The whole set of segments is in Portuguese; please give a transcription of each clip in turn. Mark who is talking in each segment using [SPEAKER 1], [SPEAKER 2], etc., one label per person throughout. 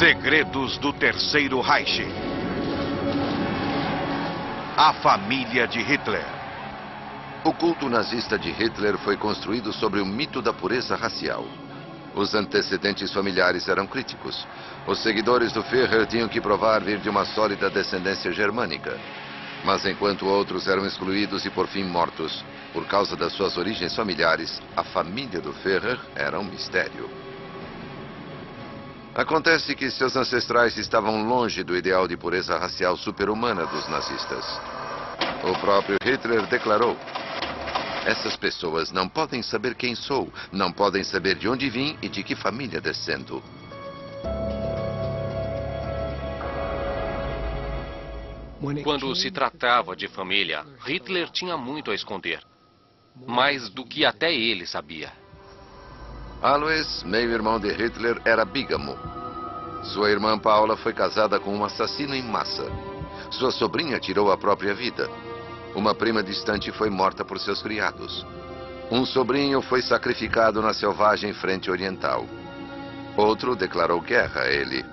[SPEAKER 1] Segredos do Terceiro Reich. A família de Hitler.
[SPEAKER 2] O culto nazista de Hitler foi construído sobre o mito da pureza racial. Os antecedentes familiares eram críticos. Os seguidores do Führer tinham que provar vir de uma sólida descendência germânica. Mas enquanto outros eram excluídos e por fim mortos, por causa das suas origens familiares, a família do Führer era um mistério. Acontece que seus ancestrais estavam longe do ideal de pureza racial super-humana dos nazistas. O próprio Hitler declarou: essas pessoas não podem saber quem sou, não podem saber de onde vim e de que família descendo.
[SPEAKER 3] Quando se tratava de família, Hitler tinha muito a esconder. Mais do que até ele sabia.
[SPEAKER 2] Alois, meio-irmão de Hitler, era bígamo. Sua irmã Paula foi casada com um assassino em massa. Sua sobrinha tirou a própria vida. Uma prima distante foi morta por seus criados. Um sobrinho foi sacrificado na selvagem frente oriental. Outro declarou guerra a ele.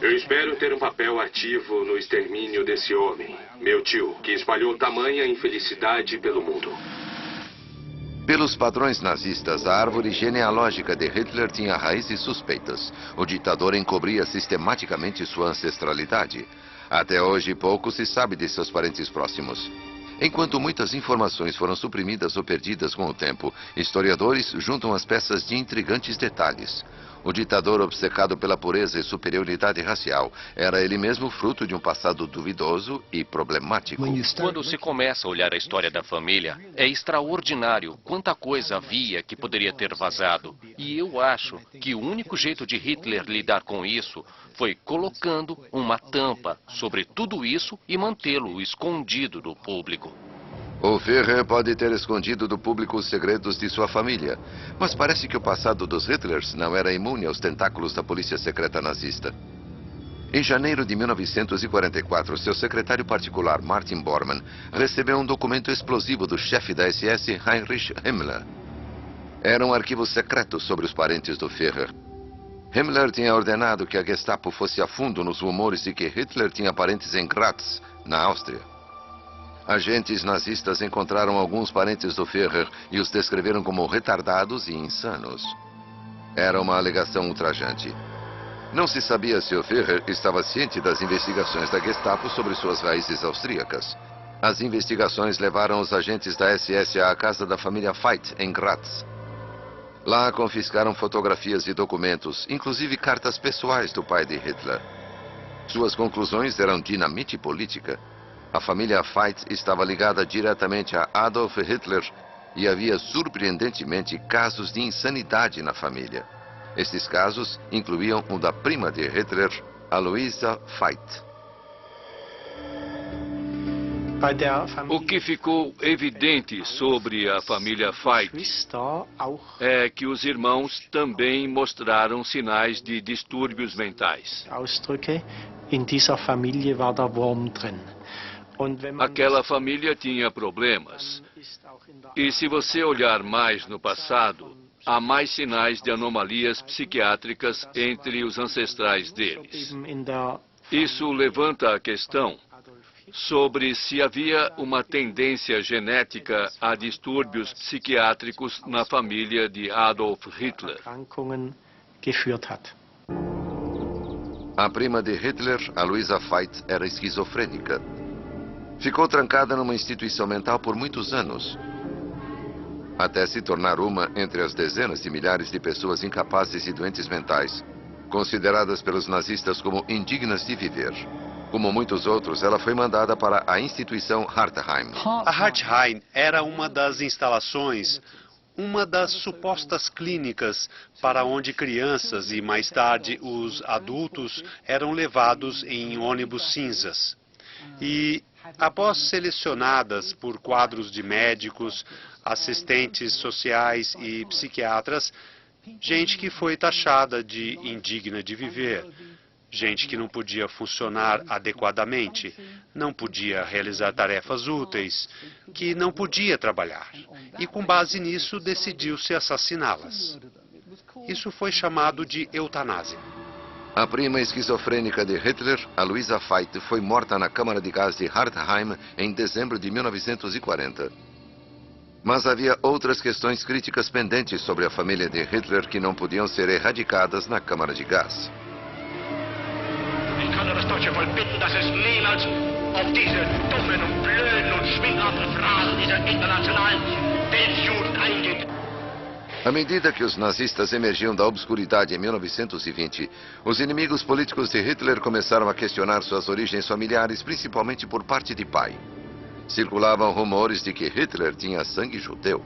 [SPEAKER 4] Eu espero ter um papel ativo no extermínio desse homem, meu tio, que espalhou tamanha infelicidade pelo mundo.
[SPEAKER 2] Pelos padrões nazistas, a árvore genealógica de Hitler tinha raízes suspeitas. O ditador encobria sistematicamente sua ancestralidade. Até hoje, pouco se sabe de seus parentes próximos. Enquanto muitas informações foram suprimidas ou perdidas com o tempo, historiadores juntam as peças de intrigantes detalhes. O ditador, obcecado pela pureza e superioridade racial, era ele mesmo fruto de um passado duvidoso e problemático.
[SPEAKER 3] Quando se começa a olhar a história da família, é extraordinário quanta coisa havia que poderia ter vazado. E eu acho que o único jeito de Hitler lidar com isso foi colocando uma tampa sobre tudo isso e mantê-lo escondido do público.
[SPEAKER 2] O Führer pode ter escondido do público os segredos de sua família, mas parece que o passado dos Hitlers não era imune aos tentáculos da polícia secreta nazista. Em janeiro de 1944, seu secretário particular, Martin Bormann, recebeu um documento explosivo do chefe da SS, Heinrich Himmler. Era um arquivo secreto sobre os parentes do Führer. Himmler tinha ordenado que a Gestapo fosse a fundo nos rumores de que Hitler tinha parentes em Graz, na Áustria. Agentes nazistas encontraram alguns parentes do Führer e os descreveram como retardados e insanos. Era uma alegação ultrajante. Não se sabia se o Führer estava ciente das investigações da Gestapo sobre suas raízes austríacas. As investigações levaram os agentes da SS à casa da família Veit, em Graz. Lá confiscaram fotografias e documentos, inclusive cartas pessoais do pai de Hitler. Suas conclusões eram dinamite política. A família Veit estava ligada diretamente a Adolf Hitler e havia surpreendentemente casos de insanidade na família. Esses casos incluíam o da prima de Hitler, Aloisa Veit.
[SPEAKER 5] O que ficou evidente sobre a família Veit é que os irmãos também mostraram sinais de distúrbios mentais. Aquela família tinha problemas. E se você olhar mais no passado, há mais sinais de anomalias psiquiátricas entre os ancestrais deles. Isso levanta a questão sobre se havia uma tendência genética a distúrbios psiquiátricos na família de Adolf Hitler.
[SPEAKER 2] A prima de Hitler, Aloisa Veit, era esquizofrênica. Ficou trancada numa instituição mental por muitos anos, até se tornar uma entre as dezenas de milhares de pessoas incapazes e doentes mentais, consideradas pelos nazistas como indignas de viver. Como muitos outros, ela foi mandada para a instituição Hartheim.
[SPEAKER 6] A Hartheim era uma das instalações, uma das supostas clínicas para onde crianças e mais tarde os adultos eram levados em ônibus cinzas. E após selecionadas por quadros de médicos, assistentes sociais e psiquiatras, gente que foi taxada de indigna de viver, gente que não podia funcionar adequadamente, não podia realizar tarefas úteis, que não podia trabalhar. E com base nisso decidiu-se assassiná-las. Isso foi chamado de eutanásia.
[SPEAKER 2] A prima esquizofrênica de Hitler, a Luisa Veit, foi morta na câmara de gás de Hartheim em dezembro de 1940. Mas havia outras questões críticas pendentes sobre a família de Hitler que não podiam ser erradicadas na câmara de gás.
[SPEAKER 7] Ich kann nur das deutsche Volk bitten, dass es niemals auf diese dummen und blöden und schwinghaften Phrasen dieser internationalen Weltjugend eingeht.
[SPEAKER 2] À medida que os nazistas emergiam da obscuridade em 1920, os inimigos políticos de Hitler começaram a questionar suas origens familiares, principalmente por parte de pai. Circulavam rumores de que Hitler tinha sangue judeu.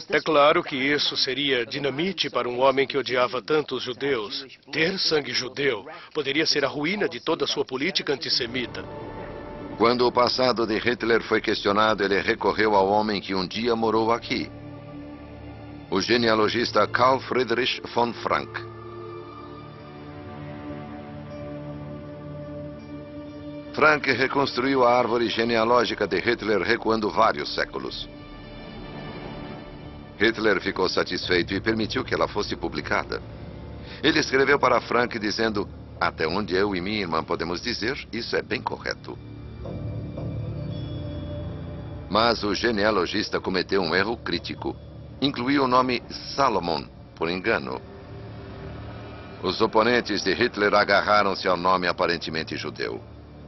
[SPEAKER 8] É claro que isso seria dinamite para um homem que odiava tantos judeus. Ter sangue judeu poderia ser a ruína de toda a sua política antissemita.
[SPEAKER 2] Quando o passado de Hitler foi questionado, ele recorreu ao homem que um dia morou aqui, o genealogista Karl Friedrich von Frank. Frank reconstruiu a árvore genealógica de Hitler recuando vários séculos. Hitler ficou satisfeito e permitiu que ela fosse publicada. Ele escreveu para Frank dizendo: "Até onde eu e minha irmã podemos dizer, isso é bem correto." Mas o genealogista cometeu um erro crítico. Incluiu o nome Salomon, por engano. Os oponentes de Hitler agarraram-se ao nome aparentemente judeu.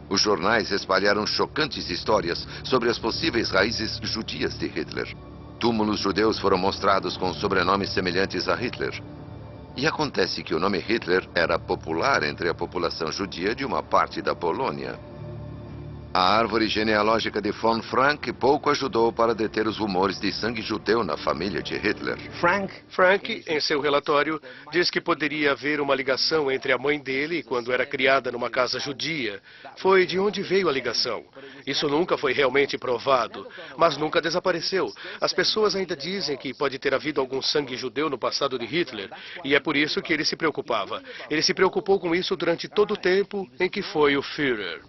[SPEAKER 2] Os jornais espalharam chocantes histórias sobre as possíveis raízes judias de Hitler. Túmulos judeus foram mostrados com sobrenomes semelhantes a Hitler. E acontece que o nome Hitler era popular entre a população judia de uma parte da Polônia. A árvore genealógica de von Frank pouco ajudou para deter os rumores de sangue judeu na família de Hitler.
[SPEAKER 8] Frank, em seu relatório, diz que poderia haver uma ligação entre a mãe dele, quando era criada numa casa judia. Foi de onde veio a ligação. Isso nunca foi realmente provado, mas nunca desapareceu. As pessoas ainda dizem que pode ter havido algum sangue judeu no passado de Hitler, e é por isso que ele se preocupava. Ele se preocupou com isso durante todo o tempo em que foi o Führer.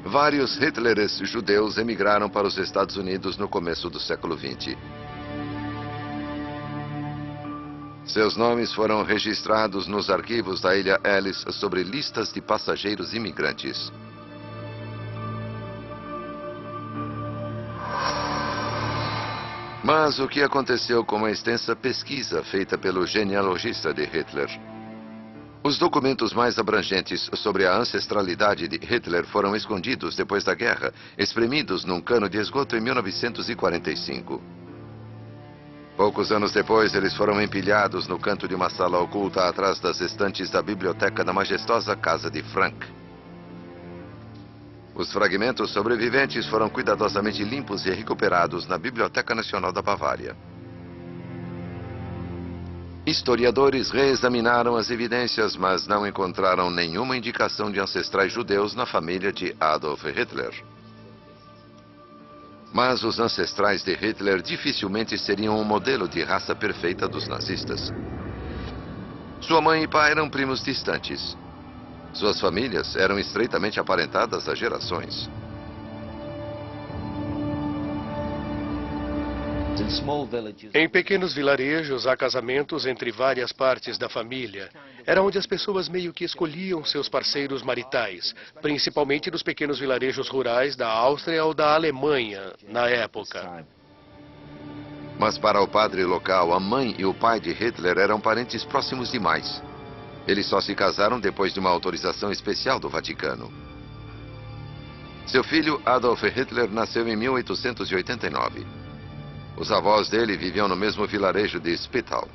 [SPEAKER 2] Vários Hitleres judeus emigraram para os Estados Unidos no começo do século XX. Seus nomes foram registrados nos arquivos da Ilha Ellis sobre listas de passageiros imigrantes. Mas o que aconteceu com a extensa pesquisa feita pelo genealogista de Hitler? Os documentos mais abrangentes sobre a ancestralidade de Hitler foram escondidos depois da guerra, espremidos num cano de esgoto em 1945. Poucos anos depois, eles foram empilhados no canto de uma sala oculta atrás das estantes da biblioteca da majestosa casa de Frank. Os fragmentos sobreviventes foram cuidadosamente limpos e recuperados na Biblioteca Nacional da Bavária. Historiadores reexaminaram as evidências, mas não encontraram nenhuma indicação de ancestrais judeus na família de Adolf Hitler. Mas os ancestrais de Hitler dificilmente seriam um modelo de raça perfeita dos nazistas. Sua mãe e pai eram primos distantes. Suas famílias eram estreitamente aparentadas há gerações.
[SPEAKER 8] Em pequenos vilarejos há casamentos entre várias partes da família. Era onde as pessoas meio que escolhiam seus parceiros maritais, principalmente nos pequenos vilarejos rurais da Áustria ou da Alemanha, na época.
[SPEAKER 2] Mas para o padre local, a mãe e o pai de Hitler eram parentes próximos demais. Eles só se casaram depois de uma autorização especial do Vaticano. Seu filho, Adolf Hitler, nasceu em 1889. Os avós dele viviam no mesmo vilarejo de Spittal.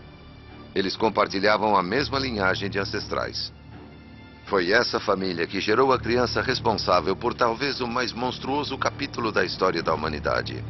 [SPEAKER 2] Eles compartilhavam a mesma linhagem de ancestrais. Foi essa família que gerou a criança responsável por talvez o mais monstruoso capítulo da história da humanidade.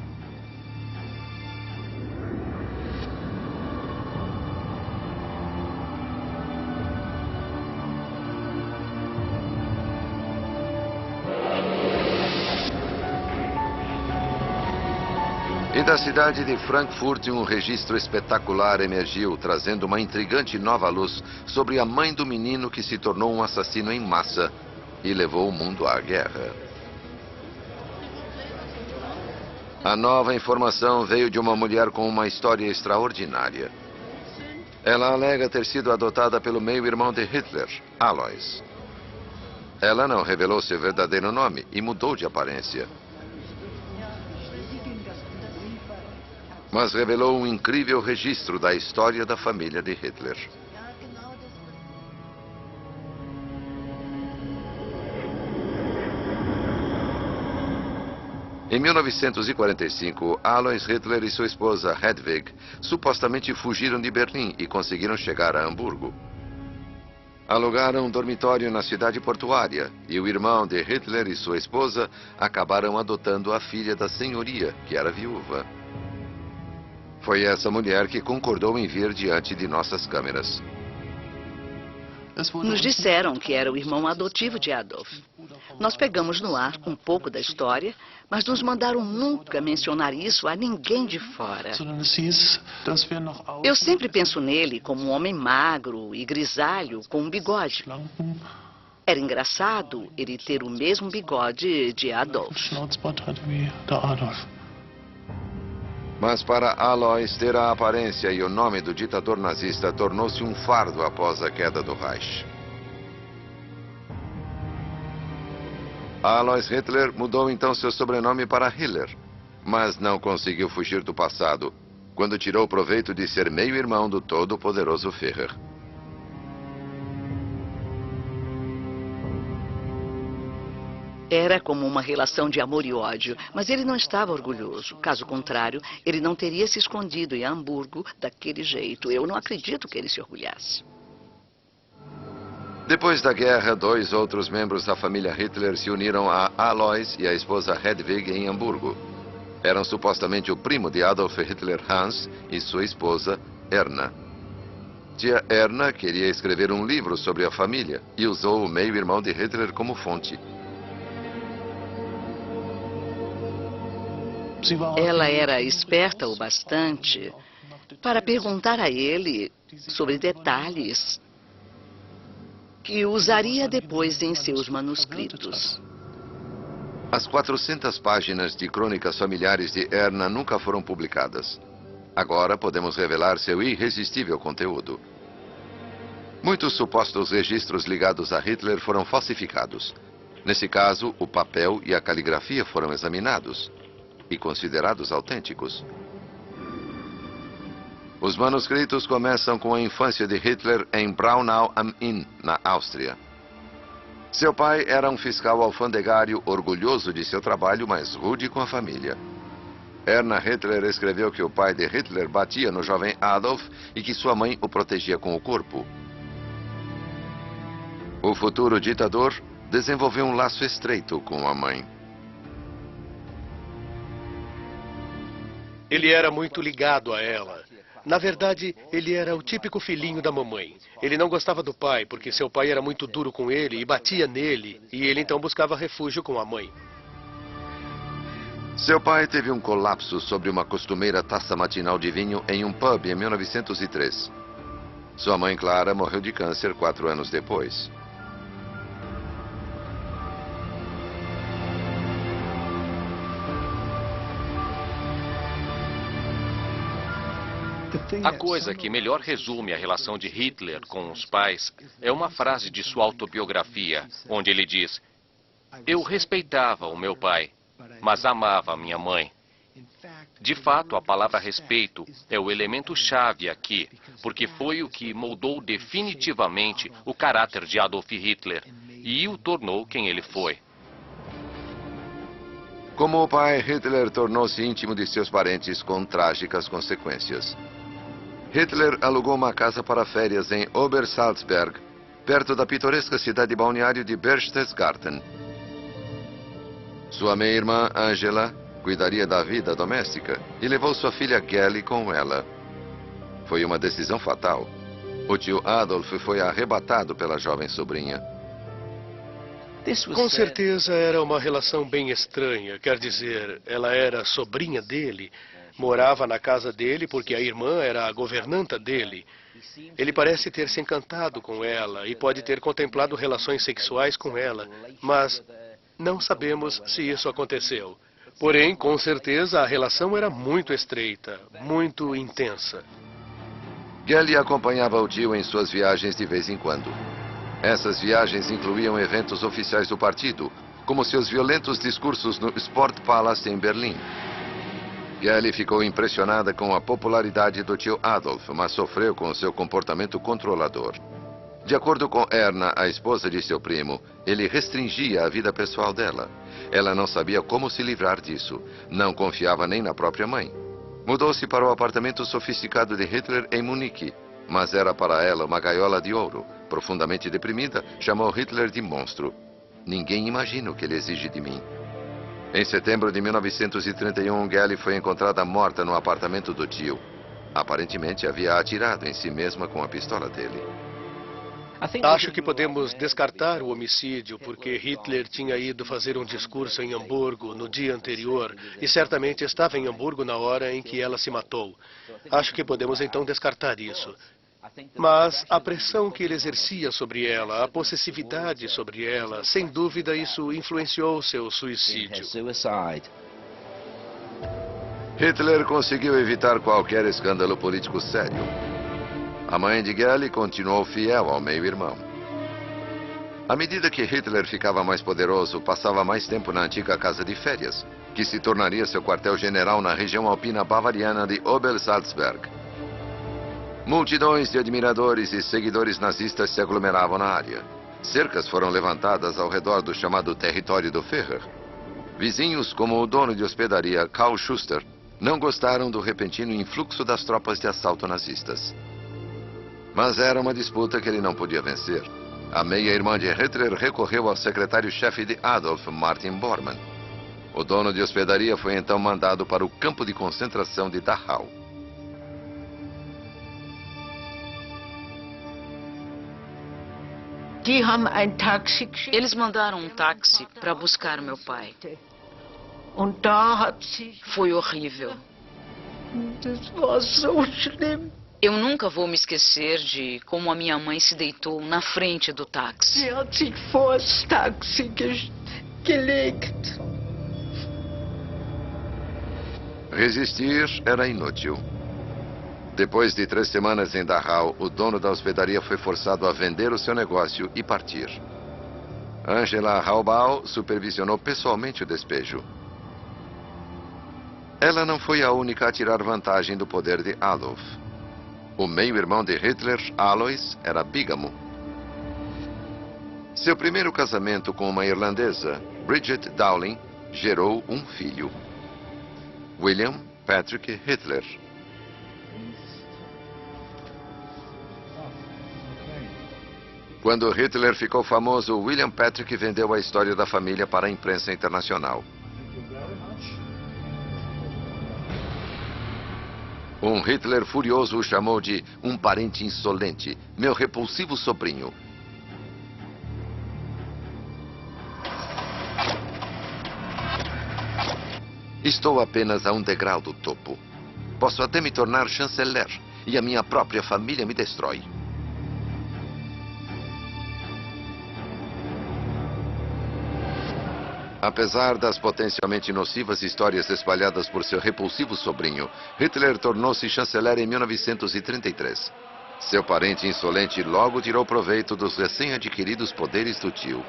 [SPEAKER 2] E da cidade de Frankfurt, um registro espetacular emergiu, trazendo uma intrigante nova luz sobre a mãe do menino que se tornou um assassino em massa e levou o mundo à guerra. A nova informação veio de uma mulher com uma história extraordinária. Ela alega ter sido adotada pelo meio-irmão de Hitler, Alois. Ela não revelou seu verdadeiro nome e mudou de aparência. Mas revelou um incrível registro da história da família de Hitler. Em 1945, Alois Hitler e sua esposa Hedwig supostamente fugiram de Berlim e conseguiram chegar a Hamburgo. Alugaram um dormitório na cidade portuária e o irmão de Hitler e sua esposa acabaram adotando a filha da senhoria, que era viúva. Foi essa mulher que concordou em vir diante de nossas câmeras.
[SPEAKER 9] Nos disseram que era o irmão adotivo de Adolf. Nós pegamos no ar um pouco da história, mas nos mandaram nunca mencionar isso a ninguém de fora. Eu sempre penso nele como um homem magro e grisalho com um bigode. Era engraçado ele ter o mesmo bigode de Adolf.
[SPEAKER 2] Mas para Alois, ter a aparência e o nome do ditador nazista tornou-se um fardo após a queda do Reich. Alois Hitler mudou então seu sobrenome para Hiller, mas não conseguiu fugir do passado, quando tirou proveito de ser meio-irmão do todo-poderoso Führer.
[SPEAKER 9] Era como uma relação de amor e ódio, mas ele não estava orgulhoso. Caso contrário, ele não teria se escondido em Hamburgo daquele jeito. Eu não acredito que ele se orgulhasse.
[SPEAKER 2] Depois da guerra, 2 outros membros da família Hitler se uniram a Alois e a esposa Hedwig em Hamburgo. Eram supostamente o primo de Adolf Hitler, Hans, e sua esposa, Erna. Tia Erna queria escrever um livro sobre a família e usou o meio-irmão de Hitler como fonte.
[SPEAKER 9] Ela era esperta o bastante para perguntar a ele sobre detalhes que usaria depois em seus manuscritos.
[SPEAKER 2] As 400 páginas de crônicas familiares de Erna nunca foram publicadas. Agora podemos revelar seu irresistível conteúdo. Muitos supostos registros ligados a Hitler foram falsificados. Nesse caso, o papel e a caligrafia foram examinados e considerados autênticos. Os manuscritos começam com a infância de Hitler em Braunau am Inn, na Áustria. Seu pai era um fiscal alfandegário orgulhoso de seu trabalho, mas rude com a família. Erna Hitler escreveu que o pai de Hitler batia no jovem Adolf e que sua mãe o protegia com o corpo. O futuro ditador desenvolveu um laço estreito com a mãe.
[SPEAKER 8] Ele era muito ligado a ela. Na verdade, ele era o típico filhinho da mamãe. Ele não gostava do pai, porque seu pai era muito duro com ele e batia nele, e ele então buscava refúgio com a mãe.
[SPEAKER 2] Seu pai teve um colapso sobre uma costumeira taça matinal de vinho em um pub em 1903. Sua mãe, Clara, morreu de câncer 4 anos depois.
[SPEAKER 3] A coisa que melhor resume a relação de Hitler com os pais é uma frase de sua autobiografia, onde ele diz: "Eu respeitava o meu pai, mas amava a minha mãe." De fato, a palavra respeito é o elemento-chave aqui, porque foi o que moldou definitivamente o caráter de Adolf Hitler e o tornou quem ele foi.
[SPEAKER 2] Como o pai, Hitler tornou-se íntimo de seus parentes com trágicas consequências. Hitler alugou uma casa para férias em Obersalzberg, perto da pitoresca cidade balneário de Berchtesgaden. Sua meia-irmã, Angela, cuidaria da vida doméstica e levou sua filha Kelly com ela. Foi uma decisão fatal. O tio Adolf foi arrebatado pela jovem sobrinha.
[SPEAKER 8] Com certeza era uma relação bem estranha. Quer dizer, ela era sobrinha dele, morava na casa dele porque a irmã era a governanta dele. Ele parece ter se encantado com ela e pode ter contemplado relações sexuais com ela, mas não sabemos se isso aconteceu. Porém, com certeza, a relação era muito estreita, muito intensa.
[SPEAKER 2] Gell acompanhava o tio em suas viagens de vez em quando. Essas viagens incluíam eventos oficiais do partido, como seus violentos discursos no Sportpalast em Berlim. Gell ficou impressionada com a popularidade do tio Adolf, mas sofreu com seu comportamento controlador. De acordo com Erna, a esposa de seu primo, ele restringia a vida pessoal dela. Ela não sabia como se livrar disso. Não confiava nem na própria mãe. Mudou-se para o apartamento sofisticado de Hitler em Munique, mas era para ela uma gaiola de ouro. Profundamente deprimida, chamou Hitler de monstro. Ninguém imagina o que ele exige de mim. Em setembro de 1931, Gell foi encontrada morta no apartamento do tio. Aparentemente havia atirado em si mesma com a pistola dele.
[SPEAKER 8] Acho que podemos descartar o homicídio porque Hitler tinha ido fazer um discurso em Hamburgo no dia anterior e certamente estava em Hamburgo na hora em que ela se matou. Acho que podemos então descartar isso. Mas a pressão que ele exercia sobre ela, a possessividade sobre ela, sem dúvida isso influenciou seu suicídio.
[SPEAKER 2] Hitler conseguiu evitar qualquer escândalo político sério. A mãe de Gell continuou fiel ao meio-irmão. À medida que Hitler ficava mais poderoso, passava mais tempo na antiga casa de férias, que se tornaria seu quartel-general na região alpina bavariana de Obersalzberg. Multidões de admiradores e seguidores nazistas se aglomeravam na área. Cercas foram levantadas ao redor do chamado território do Führer. Vizinhos, como o dono de hospedaria Karl Schuster, não gostaram do repentino influxo das tropas de assalto nazistas. Mas era uma disputa que ele não podia vencer. A meia-irmã de Hitler recorreu ao secretário-chefe de Adolf, Martin Bormann. O dono de hospedaria foi então mandado para o campo de concentração de Dachau.
[SPEAKER 10] Eles mandaram um táxi para buscar meu pai. Foi horrível. Eu nunca vou me esquecer de como a minha mãe se deitou na frente do táxi.
[SPEAKER 2] Resistir era inútil. Depois de 3 semanas em Dachau, o dono da hospedaria foi forçado a vender o seu negócio e partir. Angela Haubau supervisionou pessoalmente o despejo. Ela não foi a única a tirar vantagem do poder de Adolf. O meio-irmão de Hitler, Alois, era bígamo. Seu primeiro casamento com uma irlandesa, Bridget Dowling, gerou um filho, William Patrick Hitler. Quando Hitler ficou famoso, William Patrick vendeu a história da família para a imprensa internacional. Um Hitler furioso o chamou de um parente insolente, meu repulsivo sobrinho. Estou apenas a um degrau do topo. Posso até me tornar chanceler e a minha própria família me destrói. Apesar das potencialmente nocivas histórias espalhadas por seu repulsivo sobrinho, Hitler tornou-se chanceler em 1933. Seu parente insolente logo tirou proveito dos recém-adquiridos poderes do tio.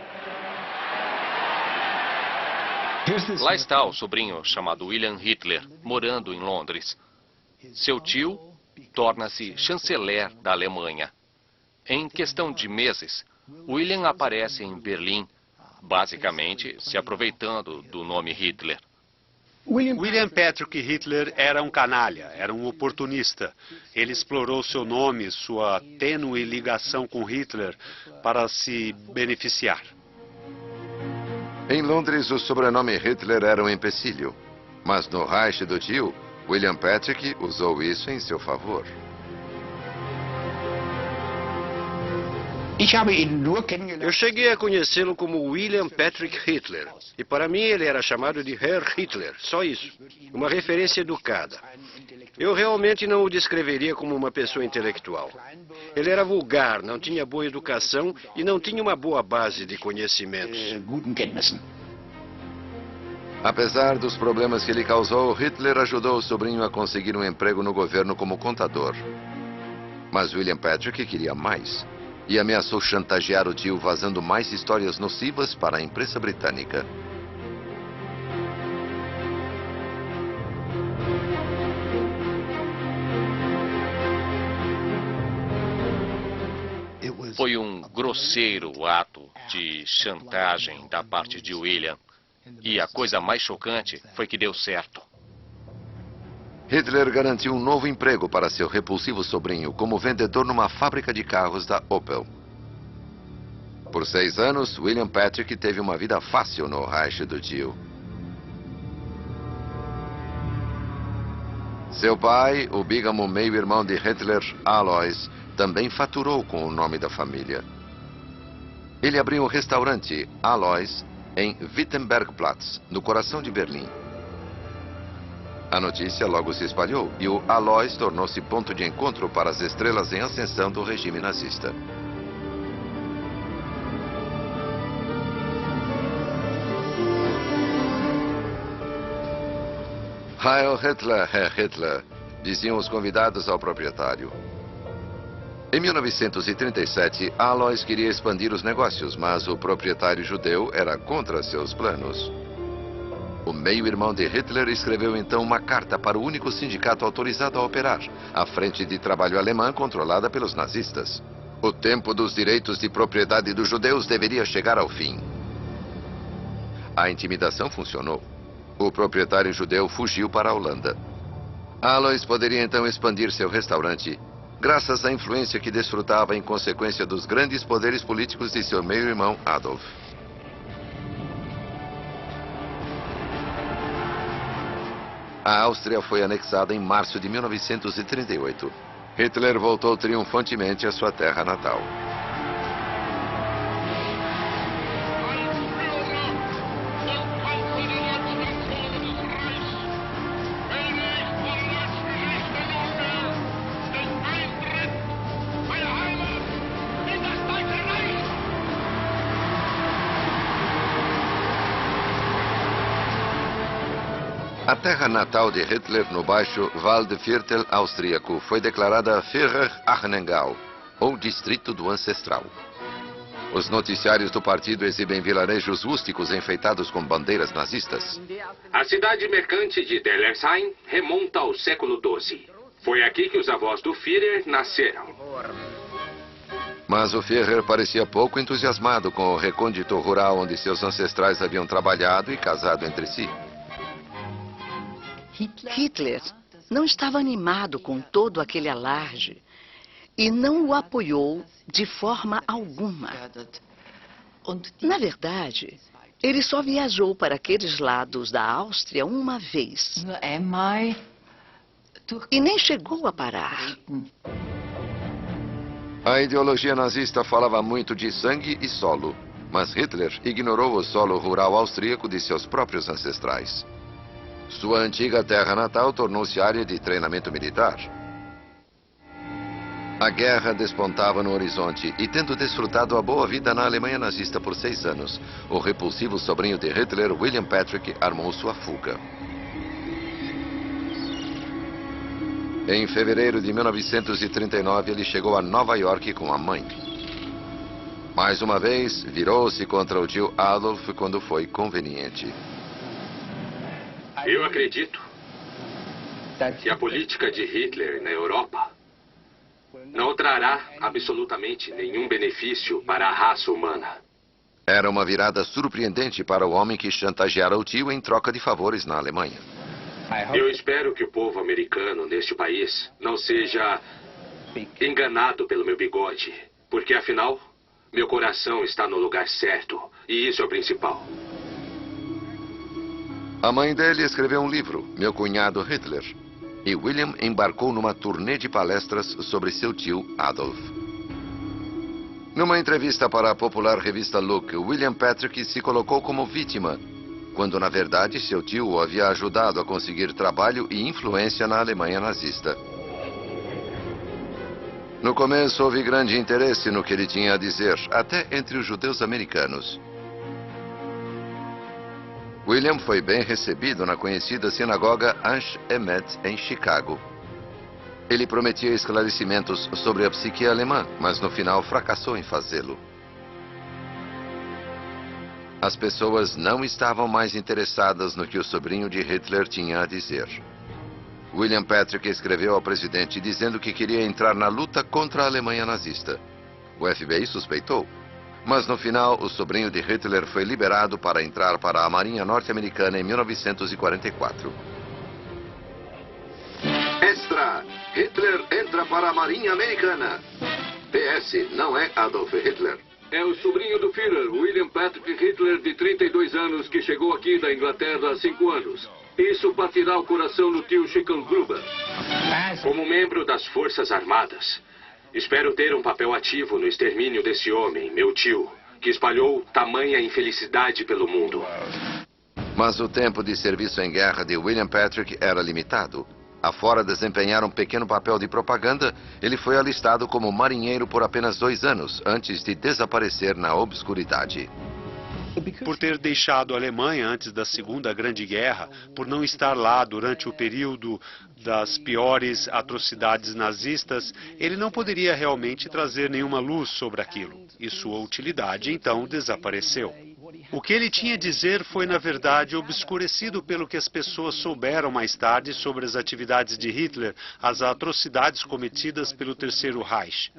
[SPEAKER 3] Lá está o sobrinho chamado William Hitler, morando em Londres. Seu tio torna-se chanceler da Alemanha. Em questão de meses, William aparece em Berlim, basicamente se aproveitando do nome Hitler.
[SPEAKER 6] William Patrick Hitler era um canalha, era um oportunista. Ele explorou seu nome, sua tênue ligação com Hitler, para se beneficiar.
[SPEAKER 2] Em Londres, o sobrenome Hitler era um empecilho. Mas no Reich do tio, William Patrick usou isso em seu favor.
[SPEAKER 11] Eu cheguei a conhecê-lo como William Patrick Hitler. E para mim ele era chamado de Herr Hitler, só isso. Uma referência educada. Eu realmente não o descreveria como uma pessoa intelectual. Ele era vulgar, não tinha boa educação e não tinha uma boa base de conhecimentos.
[SPEAKER 2] Apesar dos problemas que ele causou, Hitler ajudou o sobrinho a conseguir um emprego no governo como contador. Mas William Patrick queria mais e ameaçou chantagear o tio vazando mais histórias nocivas para a imprensa britânica.
[SPEAKER 3] Foi um grosseiro ato de chantagem da parte de William. E a coisa mais chocante foi que deu certo.
[SPEAKER 2] Hitler garantiu um novo emprego para seu repulsivo sobrinho como vendedor numa fábrica de carros da Opel. Por 6 anos, William Patrick teve uma vida fácil no Reich do tio. Seu pai, o bígamo meio-irmão de Hitler, Alois, também faturou com o nome da família. Ele abriu um restaurante, Alois, em Wittenbergplatz, no coração de Berlim. A notícia logo se espalhou e o Alois tornou-se ponto de encontro para as estrelas em ascensão do regime nazista. Heil Hitler, Herr Hitler, diziam os convidados ao proprietário. Em 1937, Alois queria expandir os negócios, mas o proprietário judeu era contra seus planos. O meio-irmão de Hitler escreveu então uma carta para o único sindicato autorizado a operar, a Frente de Trabalho Alemã controlada pelos nazistas. O tempo dos direitos de propriedade dos judeus deveria chegar ao fim. A intimidação funcionou. O proprietário judeu fugiu para a Holanda. Alois poderia então expandir seu restaurante, graças à influência que desfrutava em consequência dos grandes poderes políticos de seu meio-irmão Adolf. A Áustria foi anexada em março de 1938. Hitler voltou triunfantemente à sua terra natal. A terra natal de Hitler, no baixo Waldviertel austríaco, foi declarada Führer-Ahnengau, ou Distrito do Ancestral. Os noticiários do partido exibem vilarejos rústicos enfeitados com bandeiras nazistas.
[SPEAKER 4] A cidade mercante de Dellersheim remonta ao século XII. Foi aqui que os avós do Führer nasceram.
[SPEAKER 2] Mas o Führer parecia pouco entusiasmado com o recôndito rural onde seus ancestrais haviam trabalhado e casado entre si.
[SPEAKER 9] Hitler não estava animado com todo aquele alarde e não o apoiou de forma alguma. Na verdade, ele só viajou para aqueles lados da Áustria uma vez. E nem chegou a parar.
[SPEAKER 2] A ideologia nazista falava muito de sangue e solo, mas Hitler ignorou o solo rural austríaco de seus próprios ancestrais. Sua antiga terra natal tornou-se área de treinamento militar. A guerra despontava no horizonte e, tendo desfrutado a boa vida na Alemanha nazista por 6 anos, o repulsivo sobrinho de Hitler, William Patrick, armou sua fuga. Em fevereiro de 1939, ele chegou a Nova York com a mãe. Mais uma vez, virou-se contra o tio Adolf quando foi conveniente.
[SPEAKER 4] Eu acredito que a política de Hitler na Europa não trará absolutamente nenhum benefício para a raça humana.
[SPEAKER 2] Era uma virada surpreendente para o homem que chantageara o tio em troca de favores na Alemanha.
[SPEAKER 4] Eu espero que o povo americano neste país não seja enganado pelo meu bigode, porque afinal, meu coração está no lugar certo e isso é o principal.
[SPEAKER 2] A mãe dele escreveu um livro, Meu Cunhado Hitler, e William embarcou numa turnê de palestras sobre seu tio Adolf. Numa entrevista para a popular revista Look, William Patrick se colocou como vítima, quando na verdade seu tio o havia ajudado a conseguir trabalho e influência na Alemanha nazista. No começo houve grande interesse no que ele tinha a dizer, até entre os judeus americanos. William foi bem recebido na conhecida sinagoga Ansh Emet, em Chicago. Ele prometia esclarecimentos sobre a psique alemã, mas no final fracassou em fazê-lo. As pessoas não estavam mais interessadas no que o sobrinho de Hitler tinha a dizer. William Patrick escreveu ao presidente dizendo que queria entrar na luta contra a Alemanha nazista. O FBI suspeitou, mas no final o sobrinho de Hitler foi liberado para entrar para a Marinha Norte-Americana em 1944. Extra! Hitler entra para a Marinha Americana. PS, não é Adolf Hitler.
[SPEAKER 4] É o sobrinho do Führer, William Patrick Hitler, de 32 anos, que chegou aqui da Inglaterra há 5 anos. Isso partirá o coração do tio Schicklgruber. Como membro das Forças Armadas, espero ter um papel ativo no extermínio desse homem, meu tio, que espalhou tamanha infelicidade pelo mundo.
[SPEAKER 2] Mas o tempo de serviço em guerra de William Patrick era limitado. Afora desempenhar um pequeno papel de propaganda, ele foi alistado como marinheiro por apenas 2 anos, antes de desaparecer na obscuridade.
[SPEAKER 6] Por ter deixado a Alemanha antes da Segunda Grande Guerra, por não estar lá durante o período das piores atrocidades nazistas, ele não poderia realmente trazer nenhuma luz sobre aquilo. E sua utilidade, então, desapareceu. O que ele tinha a dizer foi, na verdade, obscurecido pelo que as pessoas souberam mais tarde sobre as atividades de Hitler, as atrocidades cometidas pelo Terceiro Reich.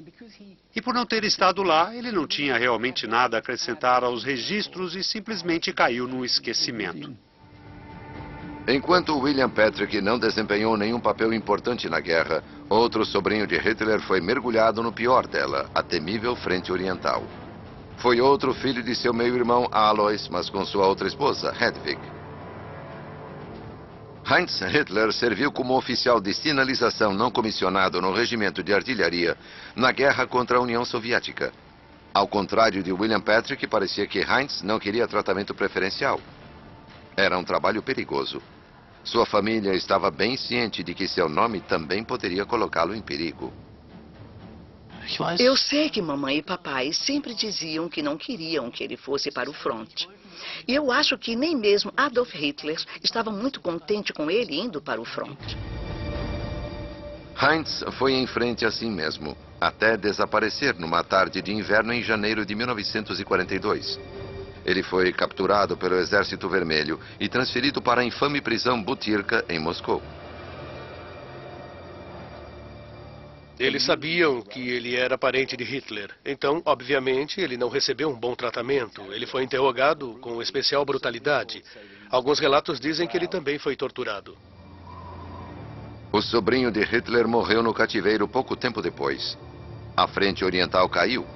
[SPEAKER 6] E por não ter estado lá, ele não tinha realmente nada a acrescentar aos registros e simplesmente caiu no esquecimento.
[SPEAKER 2] Enquanto William Patrick não desempenhou nenhum papel importante na guerra, outro sobrinho de Hitler foi mergulhado no pior dela, a temível Frente Oriental. Foi outro filho de seu meio-irmão Alois, mas com sua outra esposa, Hedwig. Heinz Hitler serviu como oficial de sinalização não comissionado no regimento de artilharia na guerra contra a União Soviética. Ao contrário de William Patrick, parecia que Heinz não queria tratamento preferencial. Era um trabalho perigoso. Sua família estava bem ciente de que seu nome também poderia colocá-lo em perigo.
[SPEAKER 9] Eu sei que mamãe e papai sempre diziam que não queriam que ele fosse para o fronte. E eu acho que nem mesmo Adolf Hitler estava muito contente com ele indo para o fronte.
[SPEAKER 2] Heinz foi em frente assim mesmo, até desaparecer numa tarde de inverno em janeiro de 1942. Ele foi capturado pelo Exército Vermelho e transferido para a infame prisão Butyrka, em Moscou.
[SPEAKER 8] Eles sabiam que ele era parente de Hitler. Então, obviamente, ele não recebeu um bom tratamento. Ele foi interrogado com especial brutalidade. Alguns relatos dizem que ele também foi torturado.
[SPEAKER 2] O sobrinho de Hitler morreu no cativeiro pouco tempo depois. A Frente Oriental caiu.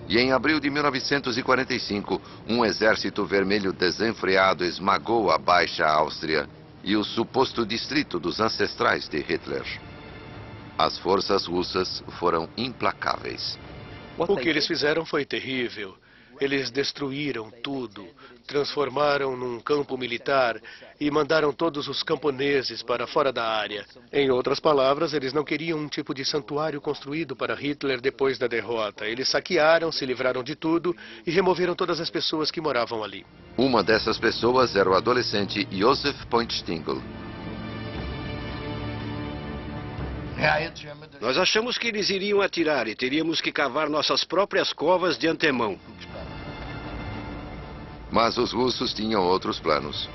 [SPEAKER 2] E em abril de 1945, um exército vermelho desenfreado esmagou a Baixa Áustria e o suposto distrito dos ancestrais de Hitler. As forças russas foram implacáveis.
[SPEAKER 8] O que eles fizeram foi terrível. Eles destruíram tudo, transformaram num campo militar e mandaram todos os camponeses para fora da área. Em outras palavras, eles não queriam um tipo de santuário construído para Hitler depois da derrota. Eles saquearam, se livraram de tudo e removeram todas as pessoas que moravam ali.
[SPEAKER 2] Uma dessas pessoas era o adolescente Josef Pointstingel.
[SPEAKER 11] Nós achamos que eles iriam atirar e teríamos que cavar nossas próprias covas de antemão.
[SPEAKER 2] Mas os russos tinham outros planos.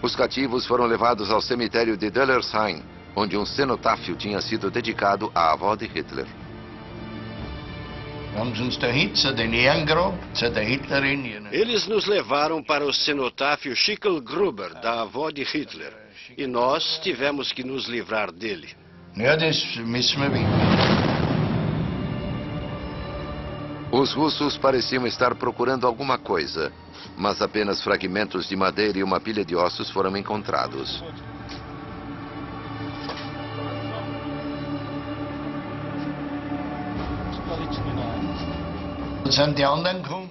[SPEAKER 2] Os cativos foram levados ao cemitério de Döllersheim, onde um cenotáfio tinha sido dedicado à avó de Hitler.
[SPEAKER 11] Eles nos levaram para o cenotáfio Schicklgruber, da avó de Hitler. E nós tivemos que nos livrar dele.
[SPEAKER 2] Os russos pareciam estar procurando alguma coisa, mas apenas fragmentos de madeira e uma pilha de ossos foram encontrados.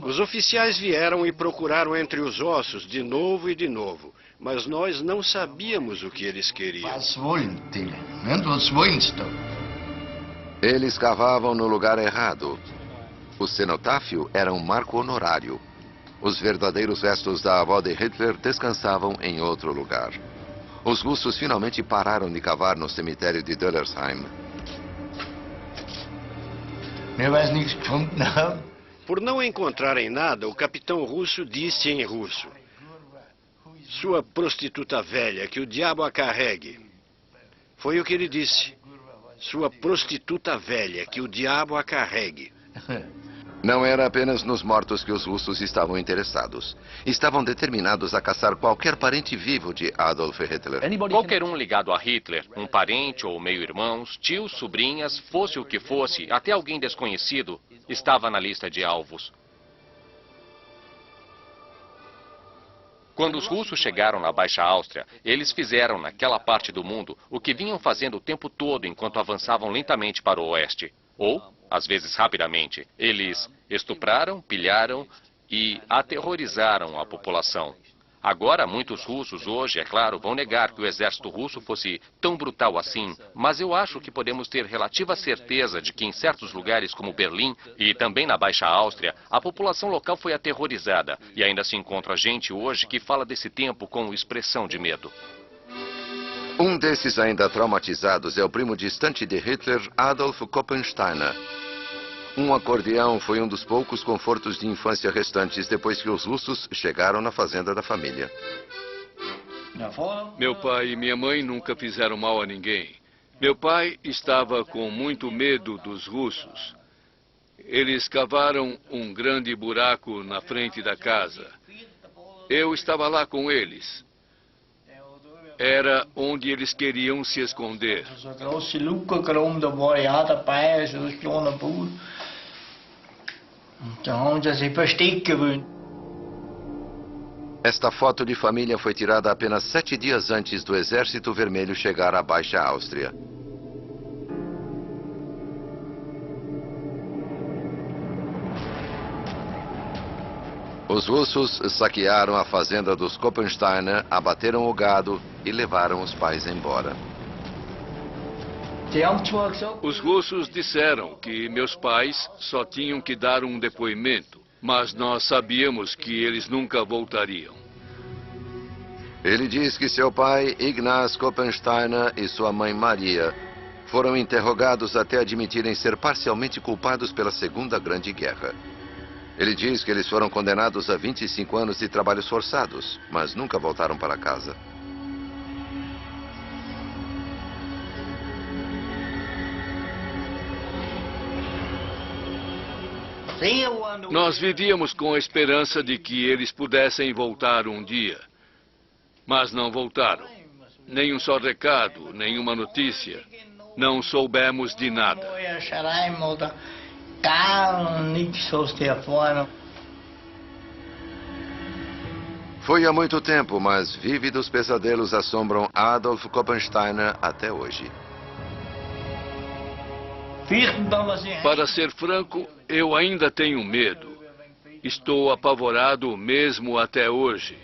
[SPEAKER 11] Os oficiais vieram e procuraram entre os ossos de novo e de novo, mas nós não sabíamos o que eles queriam.
[SPEAKER 2] Eles cavavam no lugar errado. O cenotáfio era um marco honorário. Os verdadeiros restos da avó de Hitler descansavam em outro lugar. Os russos finalmente pararam de cavar no cemitério de Döllersheim.
[SPEAKER 11] Por não encontrarem nada, o capitão russo disse em russo: "Sua prostituta velha, que o diabo a carregue." Foi o que ele disse. Sua prostituta velha, que o diabo a carregue.
[SPEAKER 2] Não era apenas nos mortos que os russos estavam interessados. Estavam determinados a caçar qualquer parente vivo de Adolf Hitler.
[SPEAKER 3] Qualquer um ligado a Hitler, um parente ou meio-irmãos, tios, sobrinhas, fosse o que fosse, até alguém desconhecido, estava na lista de alvos. Quando os russos chegaram na Baixa Áustria, eles fizeram naquela parte do mundo o que vinham fazendo o tempo todo enquanto avançavam lentamente para o oeste. Ou, às vezes rapidamente, eles estupraram, pilharam e aterrorizaram a população. Agora, muitos russos hoje, é claro, vão negar que o exército russo fosse tão brutal assim, mas eu acho que podemos ter relativa certeza de que em certos lugares como Berlim e também na Baixa Áustria, a população local foi aterrorizada e ainda se encontra gente hoje que fala desse tempo com expressão de medo.
[SPEAKER 2] Um desses ainda traumatizados é o primo distante de Hitler, Adolf Koppensteiner. Um acordeão foi um dos poucos confortos de infância restantes depois que os russos chegaram na fazenda da família.
[SPEAKER 5] Meu pai e minha mãe nunca fizeram mal a ninguém. Meu pai estava com muito medo dos russos. Eles cavaram um grande buraco na frente da casa. Eu estava lá com eles. Era onde eles queriam se esconder.
[SPEAKER 2] Esta foto de família foi tirada apenas 7 dias antes do Exército Vermelho chegar à Baixa Áustria. Os russos saquearam a fazenda dos Koppensteiner, abateram o gado e levaram os pais embora.
[SPEAKER 5] Os russos disseram que meus pais só tinham que dar um depoimento, mas nós sabíamos que eles nunca voltariam.
[SPEAKER 2] Ele diz que seu pai, Ignaz Koppensteiner, e sua mãe, Maria, foram interrogados até admitirem ser parcialmente culpados pela Segunda Grande Guerra. Ele diz que eles foram condenados a 25 anos de trabalhos forçados, mas nunca voltaram para casa.
[SPEAKER 5] Nós vivíamos com a esperança de que eles pudessem voltar um dia. Mas não voltaram. Nem um só recado, nenhuma notícia. Não soubemos de nada.
[SPEAKER 2] Foi há muito tempo, mas vívidos pesadelos assombram Adolf Koppensteiner até hoje.
[SPEAKER 5] Para ser franco, eu ainda tenho medo. Estou apavorado mesmo até hoje.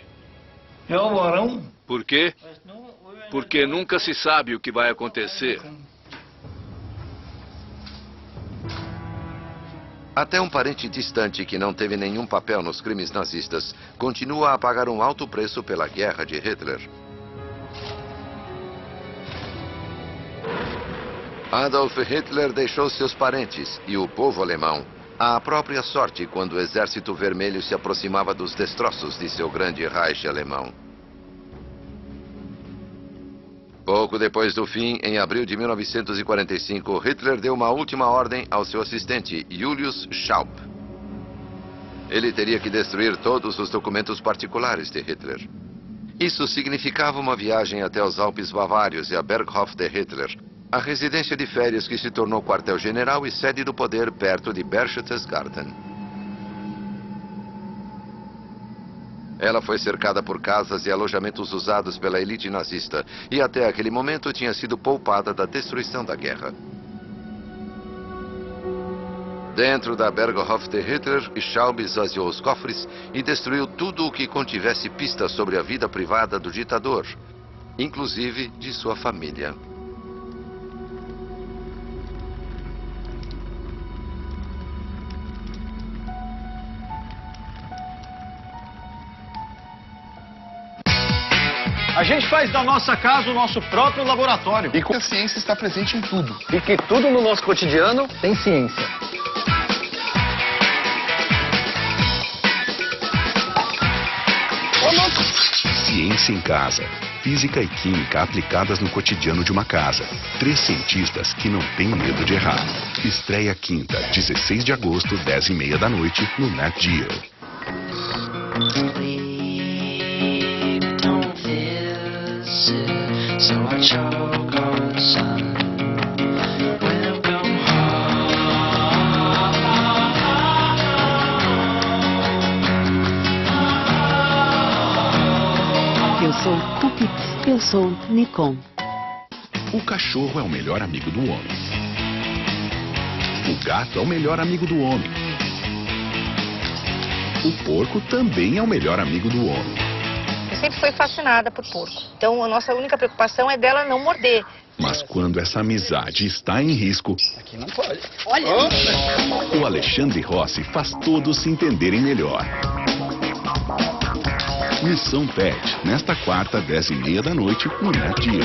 [SPEAKER 5] Por quê? Porque nunca se sabe o que vai acontecer.
[SPEAKER 2] Até um parente distante que não teve nenhum papel nos crimes nazistas continua a pagar um alto preço pela guerra de Hitler. Adolf Hitler deixou seus parentes e o povo alemão à própria sorte quando o Exército Vermelho se aproximava dos destroços de seu grande Reich alemão. Pouco depois do fim, em abril de 1945, Hitler deu uma última ordem ao seu assistente, Julius Schaub. Ele teria que destruir todos os documentos particulares de Hitler. Isso significava uma viagem até os Alpes Bavários e a Berghof de Hitler, a residência de férias que se tornou quartel-general e sede do poder perto de Berchtesgaden. Ela foi cercada por casas e alojamentos usados pela elite nazista e até aquele momento tinha sido poupada da destruição da guerra. Dentro da Berghof de Hitler, Schaub esvaziou os cofres e destruiu tudo o que contivesse pistas sobre a vida privada do ditador, inclusive de sua família.
[SPEAKER 12] A gente faz da nossa casa o nosso próprio laboratório.
[SPEAKER 13] E a ciência está presente em tudo.
[SPEAKER 12] E que tudo no nosso cotidiano tem ciência.
[SPEAKER 13] Ciência em Casa. Física e química aplicadas no cotidiano de uma casa. 3 cientistas que não têm medo de errar. Estreia quinta, 16 de agosto, 10h30 da noite, no Nat Geo.
[SPEAKER 14] Eu sou Tupi. Eu sou Nikon.
[SPEAKER 13] O cachorro é o melhor amigo do homem. O gato é o melhor amigo do homem. O porco também é o melhor amigo do homem.
[SPEAKER 15] Eu sempre fui fascinada por porco. Então a nossa única preocupação é dela não morder.
[SPEAKER 13] Mas quando essa amizade está em risco...
[SPEAKER 15] Aqui não pode. Olha!
[SPEAKER 13] O Alexandre Rossi faz todos se entenderem melhor. Missão Pet, nesta quarta, 10h30 da noite, no Nat Geo.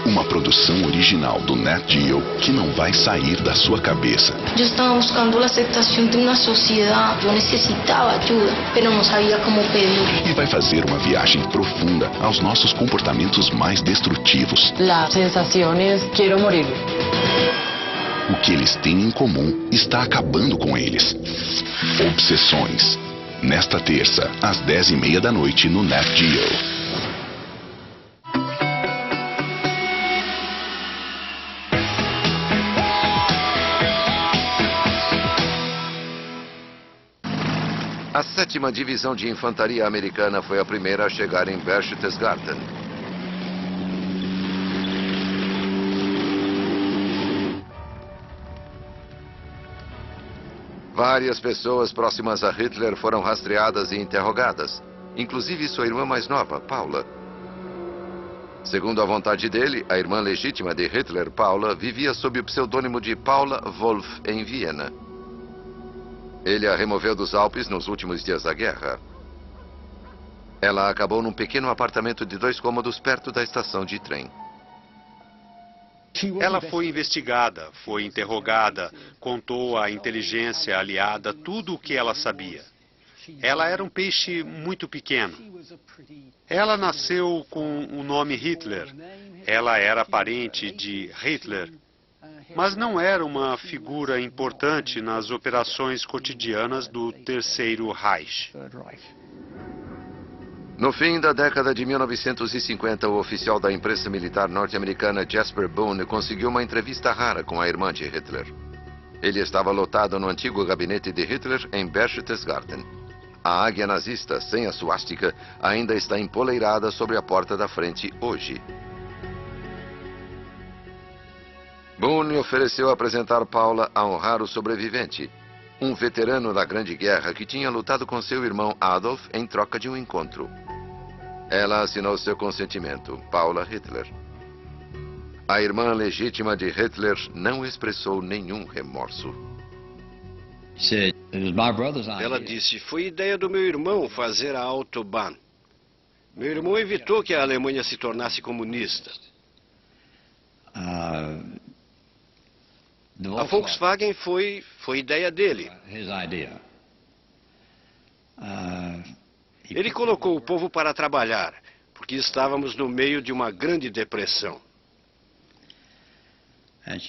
[SPEAKER 13] Uma produção original do Nat Geo que não vai sair da sua cabeça.
[SPEAKER 16] Eu estava buscando a aceitação de uma sociedade. Eu necessitava ajuda, mas não sabia como pedir.
[SPEAKER 13] E vai fazer uma viagem profunda aos nossos comportamentos mais destrutivos.
[SPEAKER 16] A sensação é quero morir.
[SPEAKER 13] O que eles têm em comum está acabando com eles. Obsessões. Nesta terça, às 10h30 da noite, no Nat Geo.
[SPEAKER 2] A 7ª Divisão de Infantaria Americana foi a primeira a chegar em Berchtesgaden. Várias pessoas próximas a Hitler foram rastreadas e interrogadas, inclusive sua irmã mais nova, Paula. Segundo a vontade dele, a irmã legítima de Hitler, Paula, vivia sob o pseudônimo de Paula Wolf em Viena. Ele a removeu dos Alpes nos últimos dias da guerra. Ela acabou num pequeno apartamento de 2 cômodos perto da estação de trem.
[SPEAKER 6] Ela foi investigada, foi interrogada, contou à inteligência aliada tudo o que ela sabia. Ela era um peixe muito pequeno. Ela nasceu com o nome Hitler. Ela era parente de Hitler, mas não era uma figura importante nas operações cotidianas do Terceiro Reich.
[SPEAKER 2] No fim da década de 1950, o oficial da imprensa militar norte-americana Jasper Boone conseguiu uma entrevista rara com a irmã de Hitler. Ele estava lotado no antigo gabinete de Hitler em Berchtesgaden. A águia nazista, sem a suástica, ainda está empoleirada sobre a porta da frente hoje. Boone ofereceu apresentar Paula a um raro sobrevivente, um veterano da Grande Guerra que tinha lutado com seu irmão Adolf em troca de um encontro. Ela assinou seu consentimento, Paula Hitler. A irmã legítima de Hitler não expressou nenhum remorso.
[SPEAKER 11] Ela disse, foi ideia do meu irmão fazer a Autobahn. Meu irmão evitou que a Alemanha se tornasse comunista. A Volkswagen foi ideia dele. Ele colocou o povo para trabalhar, porque estávamos no meio de uma grande depressão.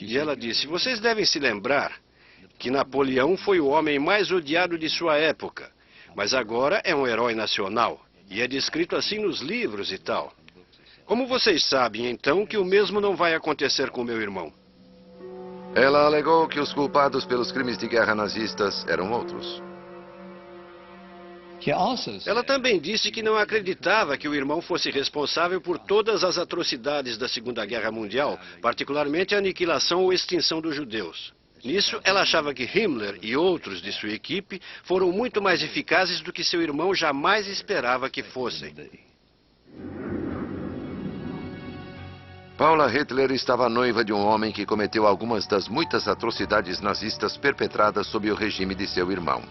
[SPEAKER 11] E ela disse, vocês devem se lembrar que Napoleão foi o homem mais odiado de sua época, mas agora é um herói nacional, e é descrito assim nos livros e tal. Como vocês sabem, então, que o mesmo não vai acontecer com meu irmão?
[SPEAKER 2] Ela alegou que os culpados pelos crimes de guerra nazistas eram outros.
[SPEAKER 11] Ela também disse que não acreditava que o irmão fosse responsável por todas as atrocidades da Segunda Guerra Mundial, particularmente a aniquilação ou extinção dos judeus. Nisso, ela achava que Himmler e outros de sua equipe foram muito mais eficazes do que seu irmão jamais esperava que fossem.
[SPEAKER 2] Paula Hitler estava noiva de um homem que cometeu algumas das muitas atrocidades nazistas perpetradas sob o regime de seu irmão.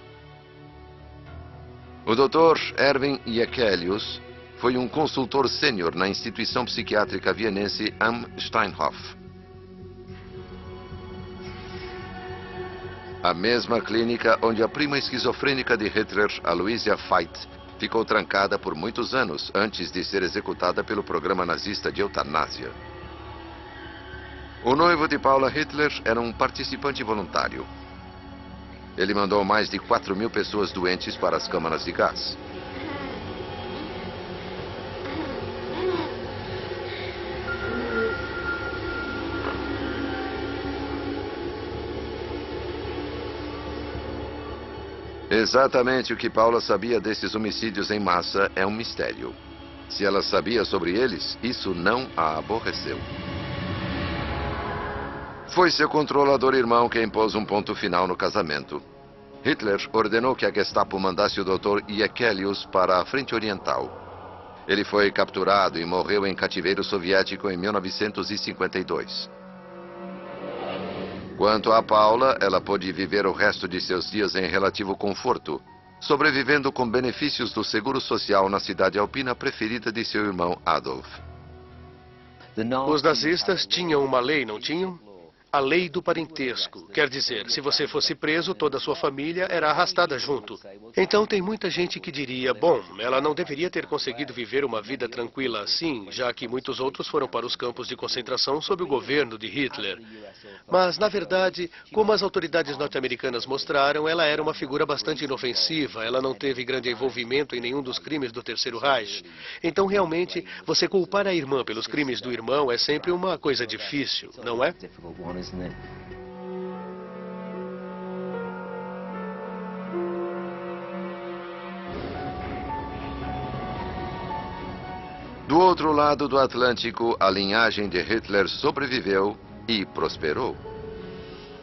[SPEAKER 2] O Dr. Erwin Jekelius foi um consultor sênior na instituição psiquiátrica vienense Am Steinhof. A mesma clínica onde a prima esquizofrênica de Hitler, Aloysia Veit, ficou trancada por muitos anos antes de ser executada pelo programa nazista de eutanásia. O noivo de Paula Hitler era um participante voluntário. Ele mandou mais de 4.000 pessoas doentes para as câmaras de gás. Exatamente o que Paula sabia desses homicídios em massa é um mistério. Se ela sabia sobre eles, isso não a aborreceu. Foi seu controlador irmão quem pôs um ponto final no casamento. Hitler ordenou que a Gestapo mandasse o Dr. Jekelius para a Frente Oriental. Ele foi capturado e morreu em cativeiro soviético em 1952. Quanto a Paula, ela pôde viver o resto de seus dias em relativo conforto, sobrevivendo com benefícios do seguro social na cidade alpina preferida de seu irmão Adolf.
[SPEAKER 8] Os nazistas tinham uma lei, não tinham? A lei do parentesco. Quer dizer, se você fosse preso, toda a sua família era arrastada junto. Então tem muita gente que diria, bom, ela não deveria ter conseguido viver uma vida tranquila assim, já que muitos outros foram para os campos de concentração sob o governo de Hitler. Mas, na verdade, como as autoridades norte-americanas mostraram, ela era uma figura bastante inofensiva, ela não teve grande envolvimento em nenhum dos crimes do Terceiro Reich. Então, realmente, você culpar a irmã pelos crimes do irmão é sempre uma coisa difícil, não é?
[SPEAKER 2] Do outro lado do Atlântico, a linhagem de Hitler sobreviveu e prosperou.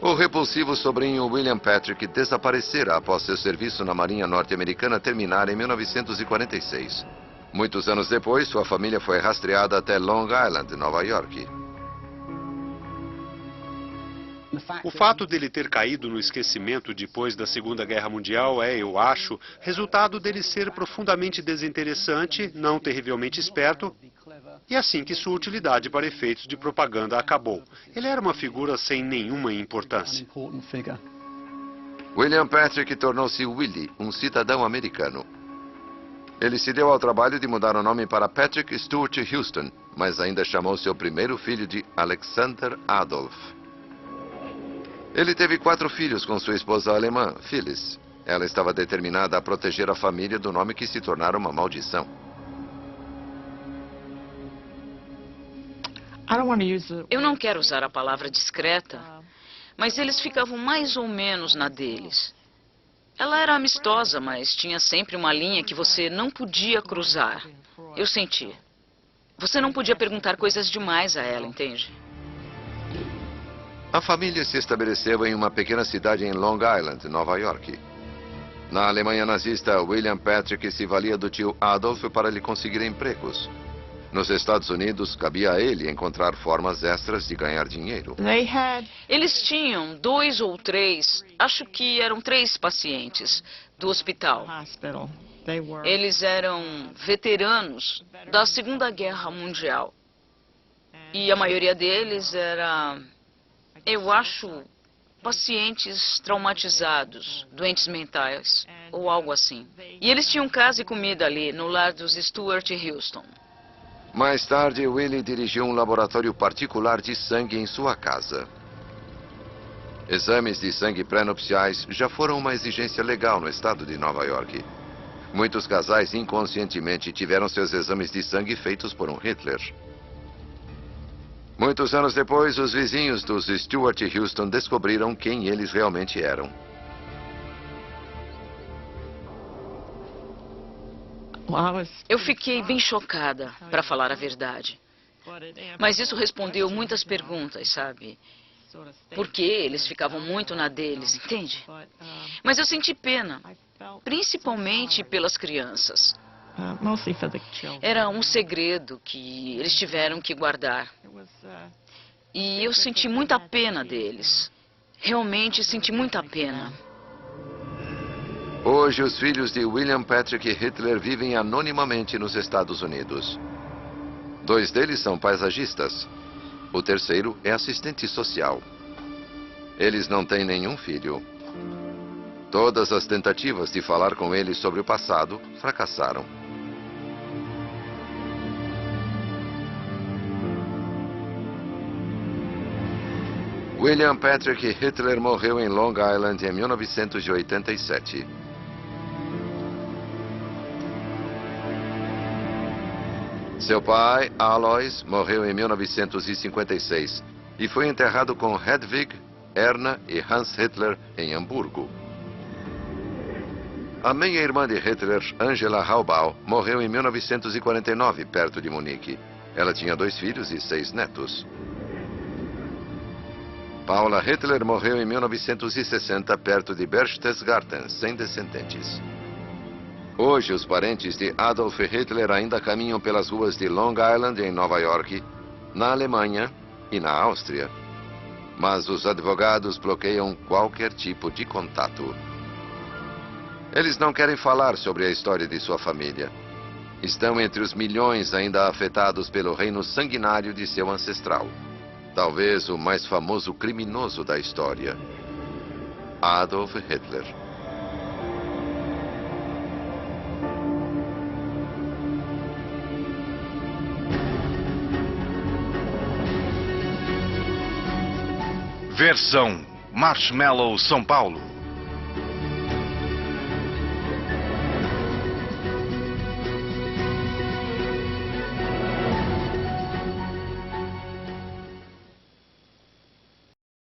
[SPEAKER 2] O repulsivo sobrinho William Patrick desaparecera após seu serviço na Marinha Norte-Americana terminar em 1946. Muitos anos depois, sua família foi rastreada até Long Island, Nova York.
[SPEAKER 6] O fato dele ter caído no esquecimento depois da Segunda Guerra Mundial é, eu acho, resultado dele ser profundamente desinteressante, não terrivelmente esperto, e assim que sua utilidade para efeitos de propaganda acabou. Ele era uma figura sem nenhuma importância.
[SPEAKER 2] William Patrick tornou-se Willie, um cidadão americano. Ele se deu ao trabalho de mudar o nome para Patrick Stuart Houston, mas ainda chamou seu primeiro filho de Alexander Adolf. Ele teve 4 filhos com sua esposa alemã, Phyllis. Ela estava determinada a proteger a família do nome que se tornara uma maldição.
[SPEAKER 10] Eu não quero usar a palavra discreta, mas eles ficavam mais ou menos na deles. Ela era amistosa, mas tinha sempre uma linha que você não podia cruzar. Eu senti. Você não podia perguntar coisas demais a ela, entende?
[SPEAKER 2] A família se estabeleceu em uma pequena cidade em Long Island, Nova York. Na Alemanha nazista, William Patrick se valia do tio Adolf para lhe conseguir empregos. Nos Estados Unidos, cabia a ele encontrar formas extras de ganhar dinheiro.
[SPEAKER 10] Eles tinham 2 ou 3, acho que eram 3 pacientes do hospital. Eles eram veteranos da Segunda Guerra Mundial. E a maioria deles era, eu acho, pacientes traumatizados, doentes mentais, ou algo assim. E eles tinham casa e comida ali, no lar dos Stuart Houston.
[SPEAKER 2] Mais tarde, Willie dirigiu um laboratório particular de sangue em sua casa. Exames de sangue pré-nupciais já foram uma exigência legal no estado de Nova York. Muitos casais inconscientemente tiveram seus exames de sangue feitos por um Hitler. Muitos anos depois, os vizinhos dos Stuart Houston descobriram quem eles realmente eram.
[SPEAKER 10] Eu fiquei bem chocada, para falar a verdade. Mas isso respondeu muitas perguntas, sabe? Porque eles ficavam muito na deles, entende? Mas eu senti pena, principalmente pelas crianças. Era um segredo que eles tiveram que guardar. E eu senti muita pena deles. Realmente senti muita pena.
[SPEAKER 2] Hoje, os filhos de William Patrick Hitler vivem anonimamente nos Estados Unidos. 2 deles são paisagistas. O terceiro é assistente social. Eles não têm nenhum filho. Todas as tentativas de falar com ele sobre o passado fracassaram. William Patrick Hitler morreu em Long Island em 1987. Seu pai, Alois, morreu em 1956 e foi enterrado com Hedwig, Erna e Hans Hitler em Hamburgo. A meia-irmã de Hitler, Angela Haubau, morreu em 1949, perto de Munique. Ela tinha 2 filhos e 6 netos. Paula Hitler morreu em 1960, perto de Berchtesgaden, sem descendentes. Hoje, os parentes de Adolf Hitler ainda caminham pelas ruas de Long Island, em Nova York, na Alemanha e na Áustria. Mas os advogados bloqueiam qualquer tipo de contato. Eles não querem falar sobre a história de sua família. Estão entre os milhões ainda afetados pelo reino sanguinário de seu ancestral. Talvez o mais famoso criminoso da história, Adolf Hitler.
[SPEAKER 1] Versão Marshmallow São Paulo.